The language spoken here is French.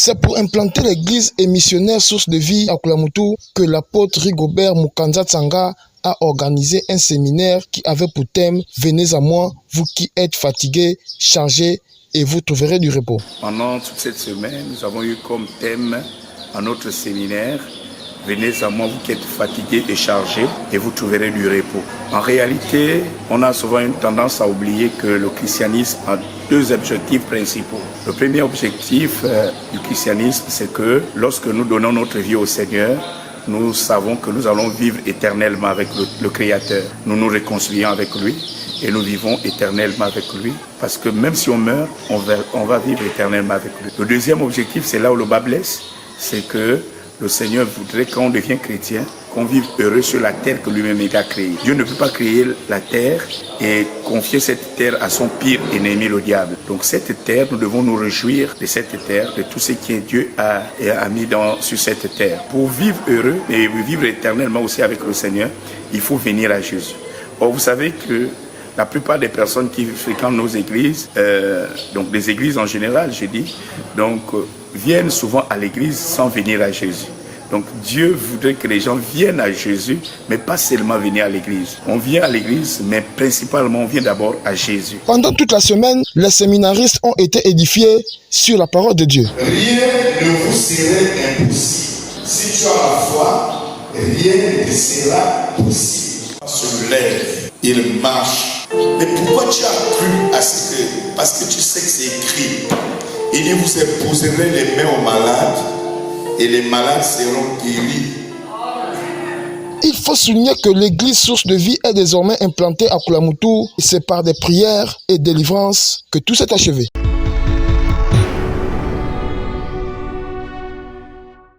C'est pour implanter l'église et missionnaire Source de Vie à Koulamoutou que l'apôtre Rigobert Mukanza Tsanga a organisé un séminaire qui avait pour thème « Venez à moi, vous qui êtes fatigués, chargés, et vous trouverez du repos ». Pendant toute cette semaine, nous avons eu comme thème à notre séminaire « Venez à moi, vous qui êtes fatigués et chargés, et vous trouverez du repos ». En réalité, on a souvent une tendance à oublier que le christianisme a deux objectifs principaux. Le premier objectif du christianisme, c'est que lorsque nous donnons notre vie au Seigneur, nous savons que nous allons vivre éternellement avec le Créateur. Nous nous réconcilions avec lui et nous vivons éternellement avec lui. Parce que même si on meurt, on va vivre éternellement avec lui. Le deuxième objectif, c'est là où le bas blesse, c'est que le Seigneur voudrait, quand on devient chrétien, qu'on vive heureux sur la terre que lui-même a créée. Dieu ne peut pas créer la terre et confier cette terre à son pire ennemi, le diable. Donc cette terre, nous devons nous réjouir de cette terre, de tout ce que Dieu a mis sur cette terre. Pour vivre heureux et vivre éternellement aussi avec le Seigneur, il faut venir à Jésus. Or, vous savez que la plupart des personnes qui fréquentent nos églises, donc des églises en général, je dis, viennent souvent à l'église sans venir à Jésus. Donc Dieu voudrait que les gens viennent à Jésus, mais pas seulement venir à l'église. On vient à l'église, mais principalement on vient d'abord à Jésus. Pendant toute la semaine, les séminaristes ont été édifiés sur la parole de Dieu. Rien ne vous serait impossible. Si tu as la foi, rien ne sera possible. Il se lève, il marche. Mais pourquoi tu as cru à ce que? Parce que tu sais que c'est écrit. Il dit, vous imposerez les mains aux malades et les malades seront guéris. Il faut souligner que l'église Source de Vie est désormais implantée à Koulamoutou. C'est par des prières et délivrances que tout s'est achevé.